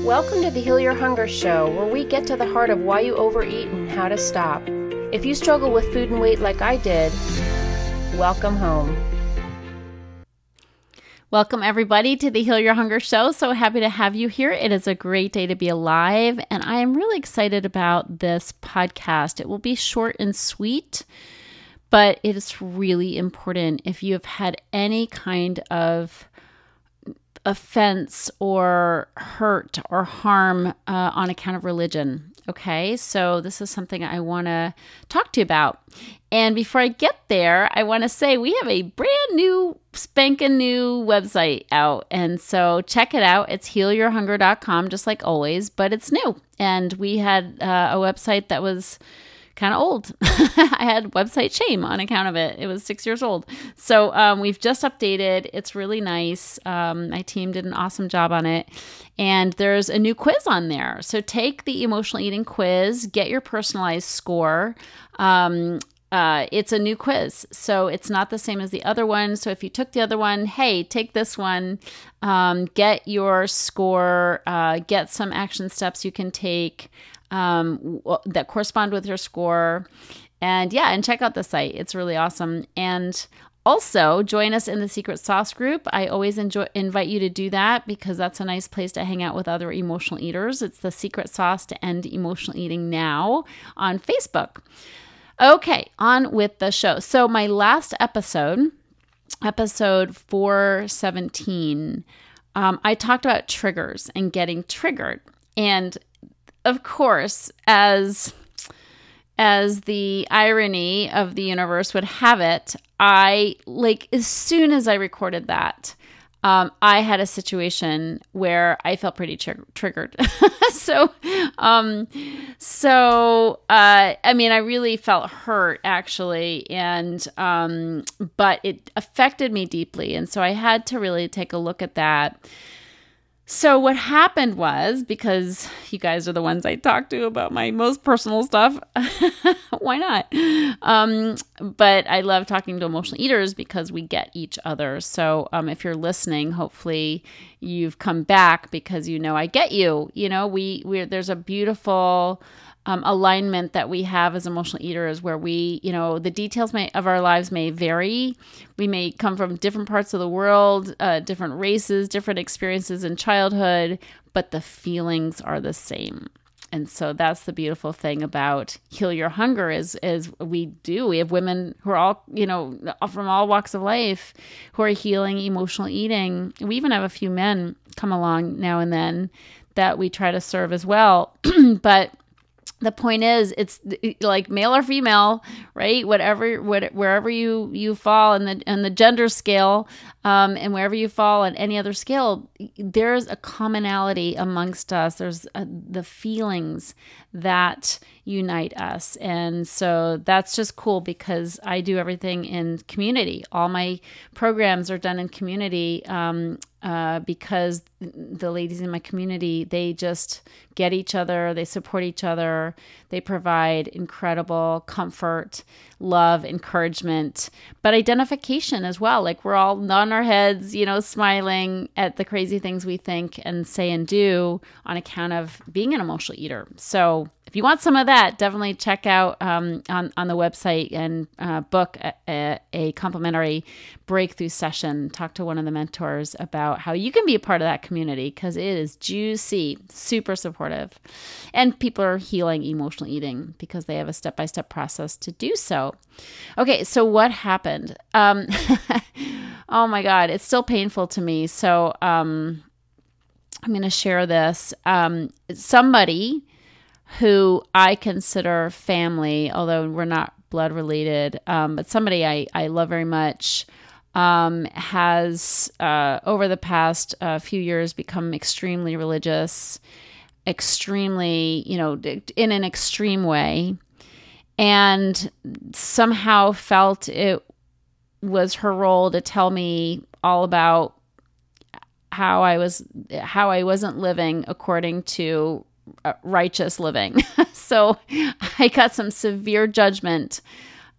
Welcome to the Heal Your Hunger Show, where we get to the heart of why you overeat and how to stop. If you struggle with food and weight like I did, welcome home. Welcome everybody to the Heal Your Hunger Show. So happy to have you here. It is a great day to be alive, and I am really excited about this podcast. It will be short and sweet, but it is really important. If you have had any kind of offense or hurt or harm on account of religion. Okay, so this is something I want to talk to you about. And before I get there, I want to say we have a brand new, spanking new website out. And so check it out. It's healyourhunger.com, just like always, but it's new. And we had a website that was kind of old. I had website shame on account of it. It was 6 years old. So we've just updated. It's really nice. My team did an awesome job on it. And there's a new quiz on there. So take the emotional eating quiz, get your personalized score. It's a new quiz. So it's not the same as the other one. So if you took the other one, hey, take this one, get your score, get some action steps you can take that correspond with your score. And check out the site. It's really awesome. And also join us in the Secret Sauce group. I always invite you to do that because that's a nice place to hang out with other emotional eaters. It's the Secret Sauce to End Emotional Eating Now on Facebook. Okay, on with the show. So my last episode 417, I talked about triggers and getting triggered. And of course, as the irony of the universe would have it, as soon as I recorded that, I had a situation where I felt pretty triggered. I really felt hurt actually. But it affected me deeply. And so I had to really take a look at that. So what happened was, because you guys are the ones I talk to about my most personal stuff, why not? But I love talking to emotional eaters because we get each other. So if you're listening, hopefully you've come back because I get you. There's a beautiful alignment that we have as emotional eaters where the details of our lives may vary. We may come from different parts of the world, different races, different experiences in childhood, but the feelings are the same. And so that's the beautiful thing about Heal Your Hunger is we have women who are all, from all walks of life who are healing emotional eating. We even have a few men come along now and then that we try to serve as well. But the point is, it's like male or female, right? Wherever you fall in the gender scale, and wherever you fall on any other scale, there's a commonality amongst us. There's the feelings that unite us, and so that's just cool because I do everything in community. All my programs are done in community. Because the ladies in my community, they just get each other, they support each other, they provide incredible comfort, love, encouragement, but identification as well. Like we're all nodding our heads, smiling at the crazy things we think and say and do on account of being an emotional eater. So if you want some of that, definitely check out on the website and book a complimentary breakthrough session. Talk to one of the mentors about how you can be a part of that community because it is juicy, super supportive. And people are healing emotional eating because they have a step-by-step process to do so. Okay, so what happened? Oh my God, it's still painful to me. So I'm going to share this. Somebody who I consider family, although we're not blood related, but somebody I love very much, has over the past few years become extremely religious, extremely, in an extreme way, and somehow felt it was her role to tell me all about how I wasn't living according to righteous living. So I got some severe judgment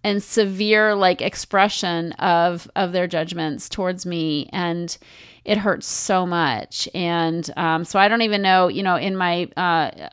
and severe like expression of their judgments towards me. And it hurts so much. And so I don't even know, in my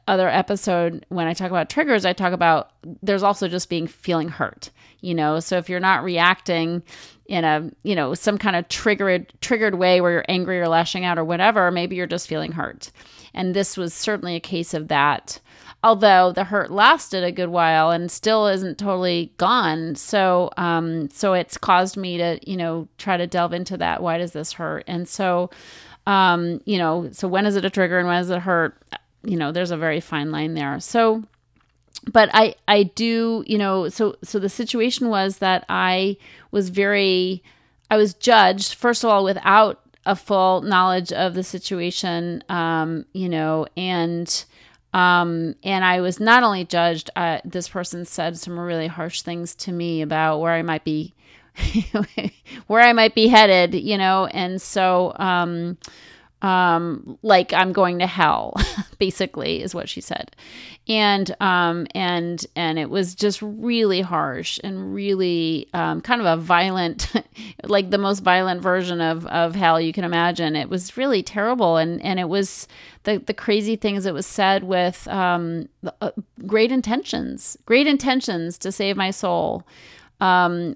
other episode, when I talk about triggers, I talk about there's also just feeling hurt, So if you're not reacting in a, some kind of triggered way where you're angry or lashing out or whatever, maybe you're just feeling hurt. And this was certainly a case of that. Although the hurt lasted a good while and still isn't totally gone. So it's caused me to, try to delve into that. Why does this hurt? And so, so when is it a trigger and when does it hurt? There's a very fine line there. So, but I do, so the situation was that I was judged, first of all, without a full knowledge of the situation, and I was not only judged, this person said some really harsh things to me about where I might be, headed, and so, like I'm going to hell, basically is what she said. And it was just really harsh and really, kind of a violent, like the most violent version of hell you can imagine. It was really terrible. And it was the crazy things that was said with, great intentions to save my soul.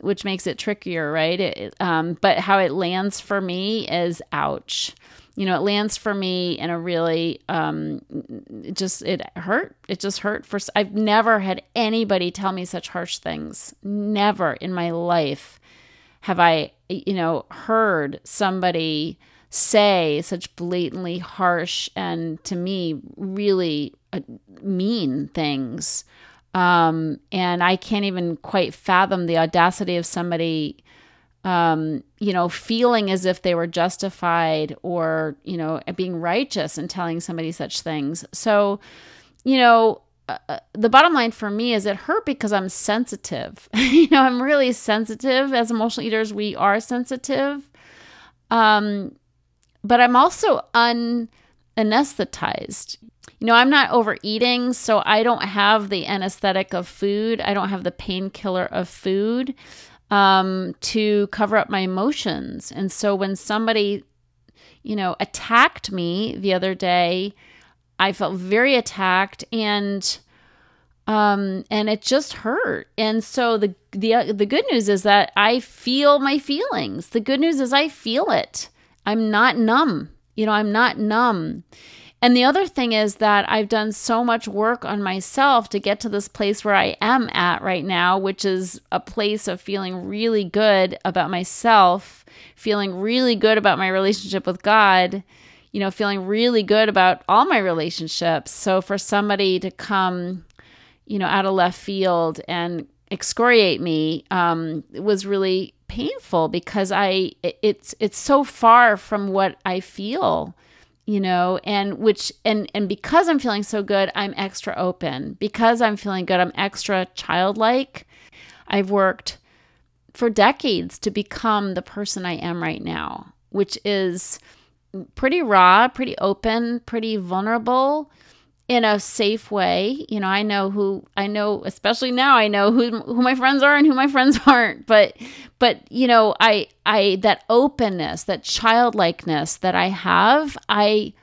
Which makes it trickier, right? But how it lands for me is ouch. It lands for me in a really, it just hurt. I've never had anybody tell me such harsh things. Never in my life have I, heard somebody say such blatantly harsh and to me really mean things. And I can't even quite fathom the audacity of somebody, feeling as if they were justified or, being righteous and telling somebody such things. So, the bottom line for me is it hurt because I'm sensitive. I'm really sensitive. As emotional eaters, we are sensitive. But I'm also anesthetized. I'm not overeating, so I don't have the anesthetic of food. I don't have the painkiller of food to cover up my emotions. And so when somebody, attacked me the other day, I felt very attacked and it just hurt. And so the good news is that I feel my feelings. The good news is I feel it. I'm not numb. I'm not numb. And the other thing is that I've done so much work on myself to get to this place where I am at right now, which is a place of feeling really good about myself, feeling really good about my relationship with God, feeling really good about all my relationships. So for somebody to come, out of left field and excoriate me, it was really painful because it's so far from what I feel. And because I'm feeling so good, I'm extra open. Because I'm feeling good, I'm extra childlike. I've worked for decades to become the person I am right now, which is pretty raw, pretty open, pretty vulnerable in a safe way. Especially now I know who my friends are and who my friends aren't. But I that openness, that childlikeness that I have, I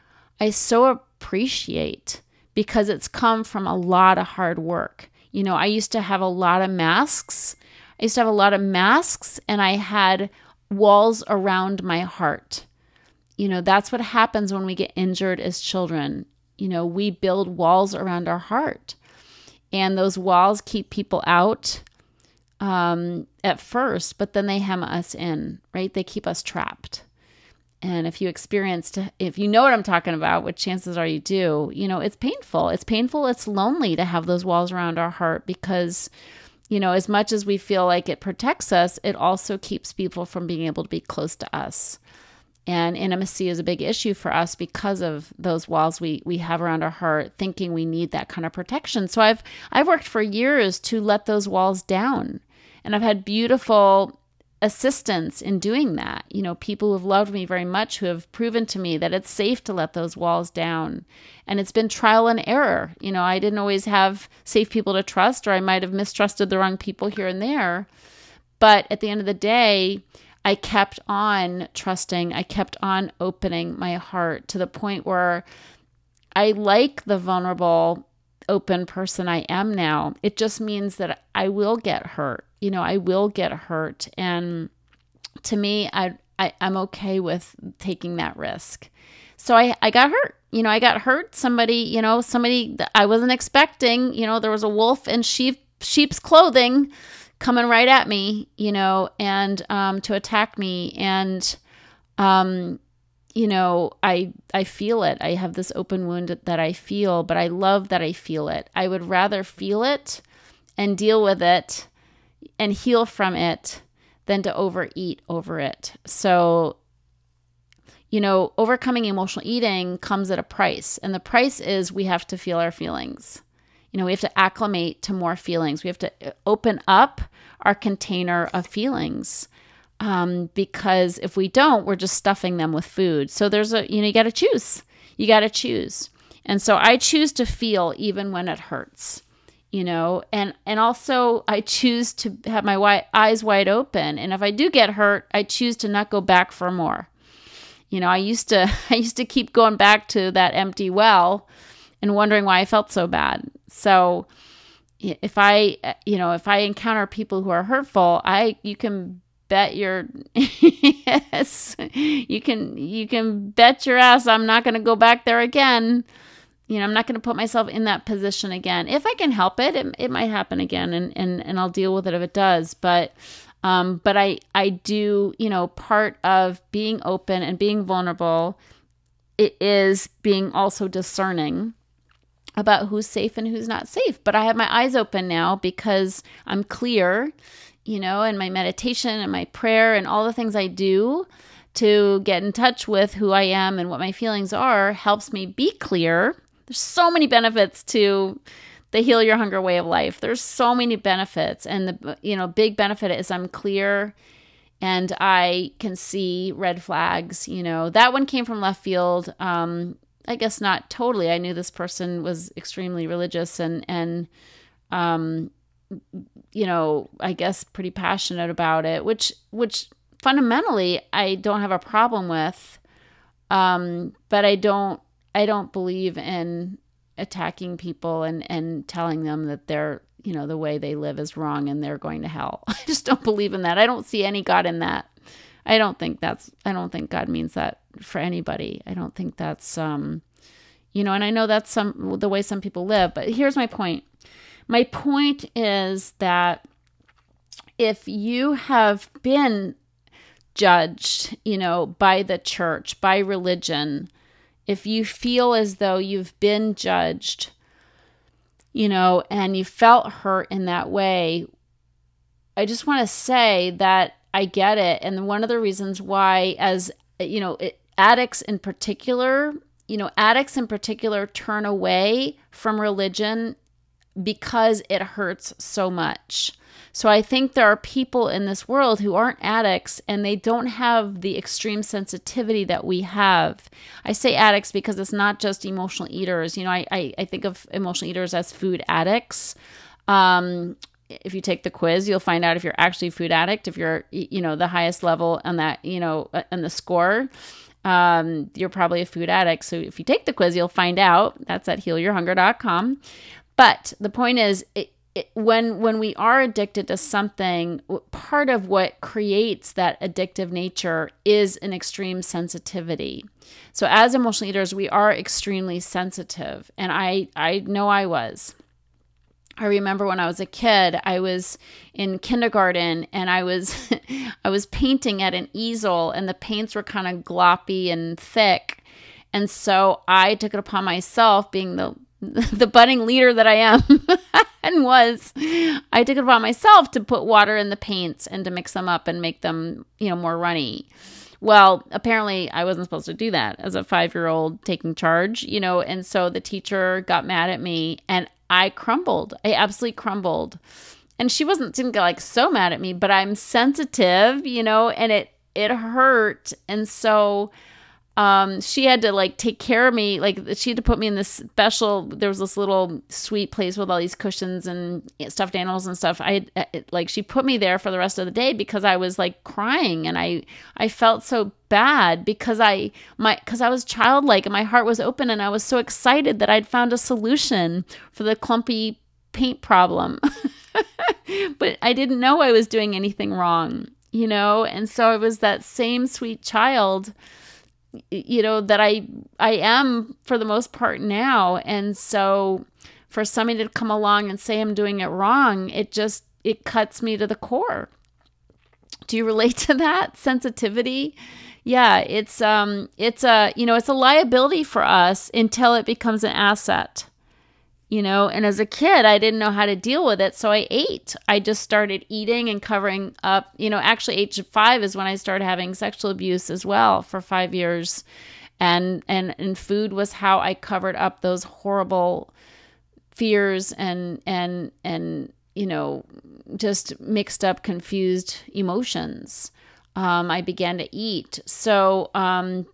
so appreciate because it's come from a lot of hard work. I used to have a lot of masks. And I had walls around my heart. That's what happens when we get injured as children. We build walls around our heart. And those walls keep people out at first, but then they hem us in, right? They keep us trapped. And if you know what I'm talking about, which chances are you do, it's painful. It's lonely to have those walls around our heart because, as much as we feel like it protects us, it also keeps people from being able to be close to us. And intimacy is a big issue for us because of those walls we have around our heart, thinking we need that kind of protection. So I've worked for years to let those walls down. And I've had beautiful assistance in doing that. People who have loved me very much, who have proven to me that it's safe to let those walls down. And it's been trial and error. I didn't always have safe people to trust, or I might have mistrusted the wrong people here and there. But at the end of the day, I kept on trusting. I kept on opening my heart to the point where I like the vulnerable, open person I am now. It just means that I will get hurt. I will get hurt. And to me, I'm okay with taking that risk. So I got hurt. I got hurt. Somebody that I wasn't expecting, there was a wolf in sheep's clothing coming right at me, and to attack me. And, I feel it. I have this open wound that I feel, but I love that I feel it. I would rather feel it and deal with it and heal from it than to overeat over it. So, overcoming emotional eating comes at a price. And the price is we have to feel our feelings. We have to acclimate to more feelings. We have to open up our container of feelings. Because if we don't, we're just stuffing them with food. So there's you got to choose. You got to choose. And so I choose to feel even when it hurts, and also I choose to have my eyes wide open. And if I do get hurt, I choose to not go back for more. I used to keep going back to that empty well and wondering why I felt so bad. So if I encounter people who are hurtful, you can bet your yes, you can bet your ass I'm not going to go back there again. I'm not going to put myself in that position again. If I can help it, it might happen again, and I'll deal with it if it does. But I do, part of being open and being vulnerable, it is being also discerning about who's safe and who's not safe. But I have my eyes open now because I'm clear, and my meditation and my prayer and all the things I do to get in touch with who I am and what my feelings are helps me be clear. There's so many benefits to the Heal Your Hunger way of life. There's so many benefits. And the big benefit is I'm clear and I can see red flags. That one came from left field. I guess not totally. I knew this person was extremely religious and I guess pretty passionate about it, which fundamentally I don't have a problem with. But I don't believe in attacking people and telling them that they're, the way they live is wrong and they're going to hell. I just don't believe in that. I don't see any God in that. I don't think God means that for anybody. I don't think that's, and I know that's the way some people live, but here's my point. My point is that if you have been judged, by the church, by religion, if you feel as though you've been judged, and you felt hurt in that way, I just want to say that I get it. And one of the reasons why, as addicts in particular turn away from religion because it hurts so much. So I think there are people in this world who aren't addicts and they don't have the extreme sensitivity that we have. I say addicts because it's not just emotional eaters. I think of emotional eaters as food addicts. If you take the quiz, you'll find out if you're actually a food addict, if you're, the highest level on that, on the score, you're probably a food addict. So if you take the quiz, you'll find out. That's at healyourhunger.com. But the point is, when we are addicted to something, part of what creates that addictive nature is an extreme sensitivity. So as emotional eaters, we are extremely sensitive. And I know I was. I remember when I was a kid, I was in kindergarten and I was painting at an easel and the paints were kind of gloppy and thick. And so I took it upon myself, being the budding leader that I am and I took it upon myself to put water in the paints and to mix them up and make them, more runny. Well, apparently I wasn't supposed to do that as a 5-year-old taking charge, and so the teacher got mad at me and I crumbled. I absolutely crumbled. and she didn't get like so mad at me, but I'm sensitive, and it hurt. And so she had to like take care of me. Like she had to put me in there was this little sweet place with all these cushions and stuffed animals and stuff. She put me there for the rest of the day because I was like crying, and I felt so bad because I was childlike and my heart was open, and I was so excited that I'd found a solution for the clumpy paint problem. But I didn't know I was doing anything wrong, and so it was that same sweet child that I am for the most part now. And so for somebody to come along and say I'm doing it wrong, it cuts me to the core. Do you relate to that sensitivity? Yeah, it's a liability for us until it becomes an asset. And as a kid, I didn't know how to deal with it. So I ate. I just started eating and covering up. Actually, age 5 is when I started having sexual abuse as well for 5 years. And food was how I covered up those horrible fears and just mixed up, confused emotions. I began to eat. So I'm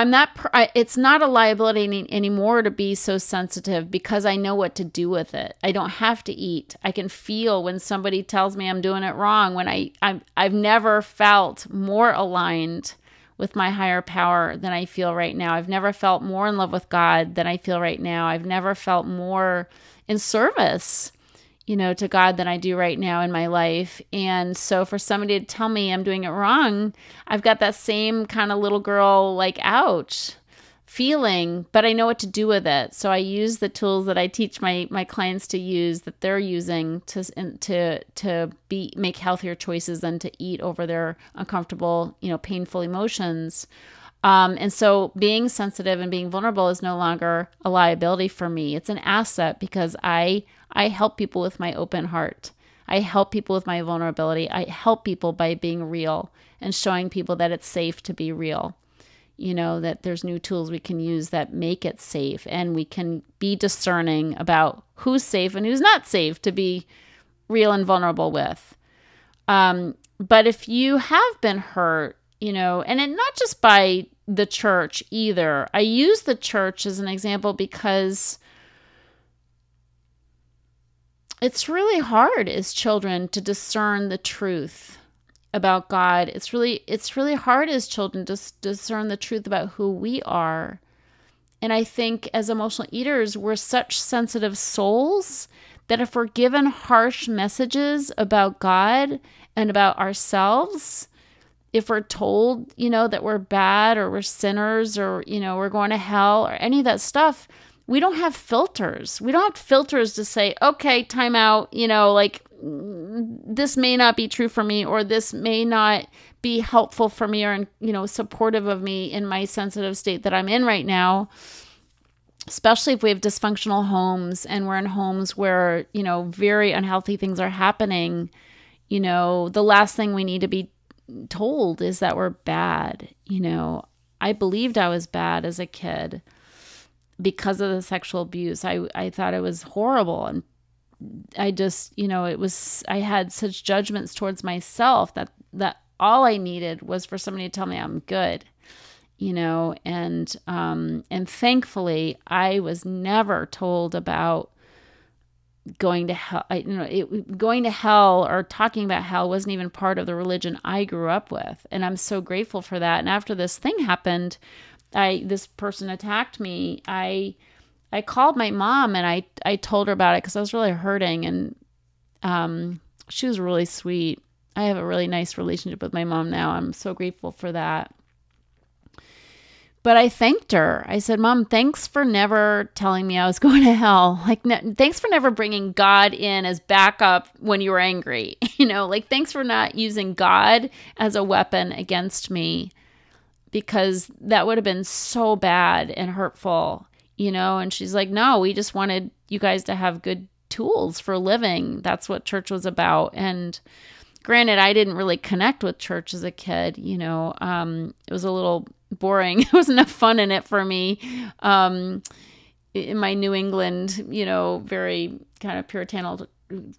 not, it's not a liability anymore to be so sensitive because I know what to do with it. I don't have to eat. I can feel when somebody tells me I'm doing it wrong, when I've never felt more aligned with my higher power than I feel right now. I've never felt more in love with God than I feel right now. I've never felt more in service, to God than I do right now in my life. And so for somebody to tell me I'm doing it wrong, I've got that same kind of little girl, like, ouch feeling, but I know what to do with it. So I use the tools that I teach my clients to use, that they're using to make healthier choices than to eat over their uncomfortable, painful emotions. And so being sensitive and being vulnerable is no longer a liability for me. It's an asset because I help people with my open heart. I help people with my vulnerability. I help people by being real and showing people that it's safe to be real. That there's new tools we can use that make it safe, and we can be discerning about who's safe and who's not safe to be real and vulnerable with. But if you have been hurt, and not just by the church either. I use the church as an example because it's really hard as children to discern the truth about God. It's really hard as children to discern the truth about who we are. And I think as emotional eaters, we're such sensitive souls that if we're given harsh messages about God and about ourselves, if we're told, that we're bad or we're sinners or, we're going to hell or any of that stuff, we don't have filters. We don't have filters to say, okay, time out, this may not be true for me, or this may not be helpful for me, or, supportive of me in my sensitive state that I'm in right now. Especially if we have dysfunctional homes and we're in homes where, very unhealthy things are happening. The last thing we need to be told is that we're bad. I believed I was bad as a kid because of the sexual abuse. I thought it was horrible. And I just, I had such judgments towards myself that all I needed was for somebody to tell me I'm good, and thankfully I was never told about going to hell. Going to hell or talking about hell wasn't even part of the religion I grew up with. And I'm so grateful for that. And after this thing happened, this person attacked me. I called my mom and I told her about it because I was really hurting. And she was really sweet. I have a really nice relationship with my mom now. I'm so grateful for that. But I thanked her. I said, Mom, thanks for never telling me I was going to hell. Thanks for never bringing God in as backup when you were angry. Thanks for not using God as a weapon against me, because that would have been so bad and hurtful, And she's like, no, we just wanted you guys to have good tools for living. That's what church was about. And granted, I didn't really connect with church as a kid. It was a little boring. There wasn't enough fun in it for me. In my New England, very kind of puritanical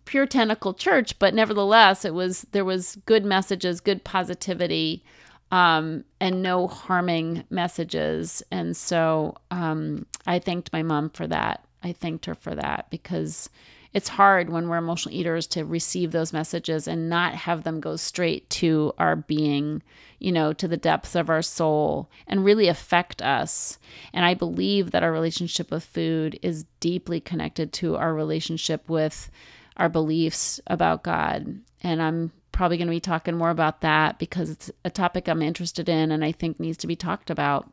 puritanical church, but nevertheless, there was good messages, good positivity, and no harming messages. And so I thanked my mom for that. I thanked her for that, because it's hard when we're emotional eaters to receive those messages and not have them go straight to our being, to the depths of our soul and really affect us. And I believe that our relationship with food is deeply connected to our relationship with our beliefs about God. And I'm probably going to be talking more about that because it's a topic I'm interested in and I think needs to be talked about.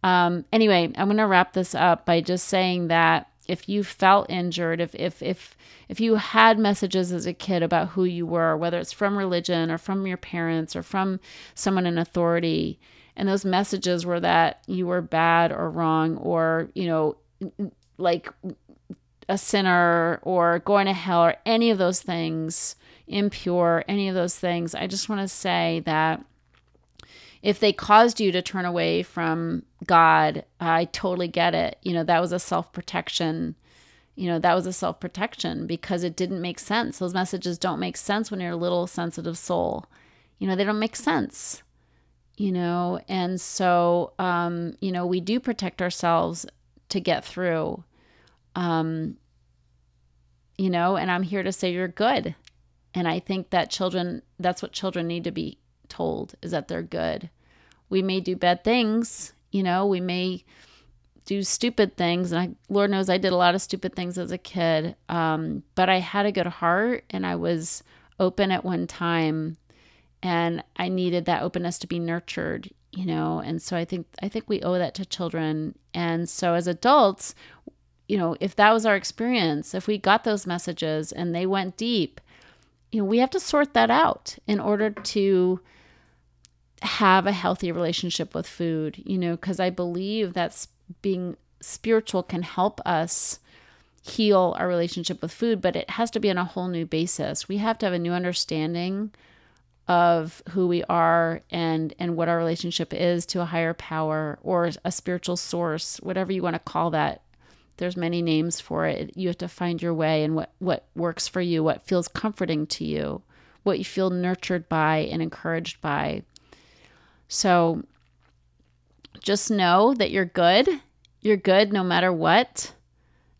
Anyway, I'm going to wrap this up by just saying that if you felt injured, if you had messages as a kid about who you were, whether it's from religion or from your parents or from someone in authority, and those messages were that you were bad or wrong or, like a sinner or going to hell or any of those things, impure, any of those things, I just want to say that if they caused you to turn away from God, I totally get it. That was a self-protection. That was a self-protection because it didn't make sense. Those messages don't make sense when you're a little sensitive soul. They don't make sense, and so, we do protect ourselves to get through, and I'm here to say you're good. And I think that that's what children need to be told, is that they're good. We may do bad things, we may do stupid things. And Lord knows I did a lot of stupid things as a kid. But I had a good heart and I was open at one time and I needed that openness to be nurtured, and so I think we owe that to children. And so as adults, if that was our experience, if we got those messages and they went deep, we have to sort that out in order to have a healthy relationship with food, because I believe that being spiritual can help us heal our relationship with food, but it has to be on a whole new basis. We have to have a new understanding of who we are and what our relationship is to a higher power or a spiritual source, whatever you want to call that. There's many names for it. You have to find your way and what works for you, what feels comforting to you, what you feel nurtured by and encouraged by. So just know that you're good. You're good no matter what.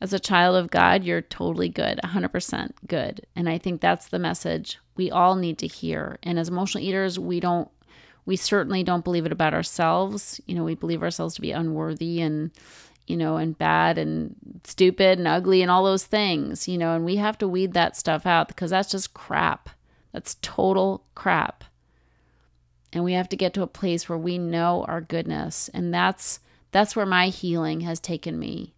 As a child of God, you're totally good, 100% good. And I think that's the message we all need to hear. And as emotional eaters, we certainly don't believe it about ourselves. We believe ourselves to be unworthy and bad and stupid and ugly and all those things, and we have to weed that stuff out because that's just crap. That's total crap. And we have to get to a place where we know our goodness. And that's where my healing has taken me,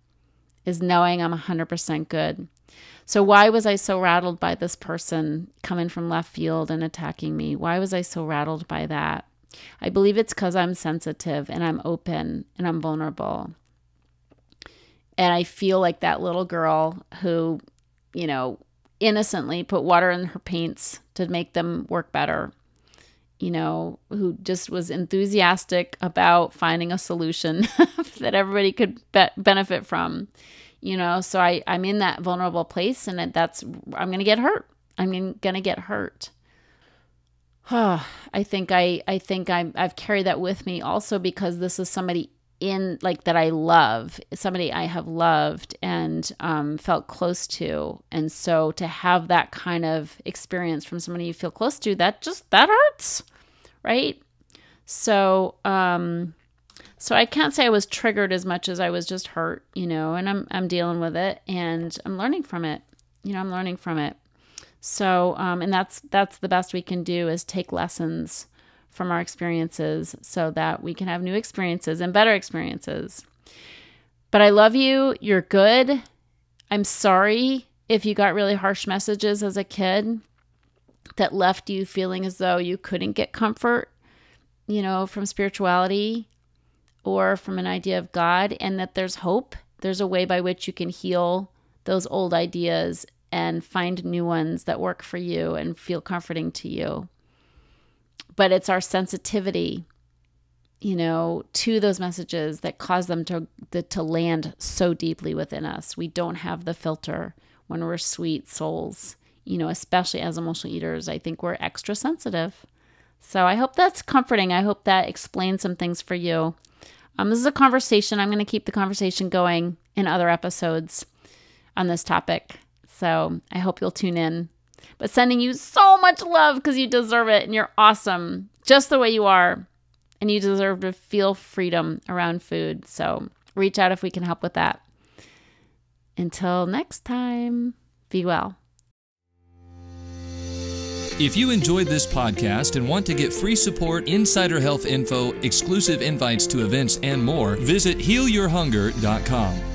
is knowing I'm 100% good. So why was I so rattled by this person coming from left field and attacking me? Why was I so rattled by that? I believe it's because I'm sensitive and I'm open and I'm vulnerable. And I feel like that little girl who, innocently put water in her paints to make them work better, who just was enthusiastic about finding a solution that everybody could benefit from, so I'm in that vulnerable place and I'm going to get hurt. I'm going to get hurt. I think I've carried that with me also because this is somebody that I love, somebody I have loved and felt close to. And so to have that kind of experience from somebody you feel close to, that hurts, right? So I can't say I was triggered as much as I was just hurt, and I'm dealing with it and I'm learning from it. So, and that's the best we can do is take lessons from our experiences so that we can have new experiences and better experiences. But I love you. You're good. I'm sorry if you got really harsh messages as a kid that left you feeling as though you couldn't get comfort, from spirituality or from an idea of God, and that there's hope. There's a way by which you can heal those old ideas and find new ones that work for you and feel comforting to you. But it's our sensitivity, to those messages that cause them to land so deeply within us. We don't have the filter when we're sweet souls, especially as emotional eaters. I think we're extra sensitive. So I hope that's comforting. I hope that explains some things for you. This is a conversation. I'm going to keep the conversation going in other episodes on this topic. So I hope you'll tune in. But sending you so much love because you deserve it and you're awesome just the way you are. And you deserve to feel freedom around food. So reach out if we can help with that. Until next time, be well. If you enjoyed this podcast and want to get free support, insider health info, exclusive invites to events, and more, visit healyourhunger.com.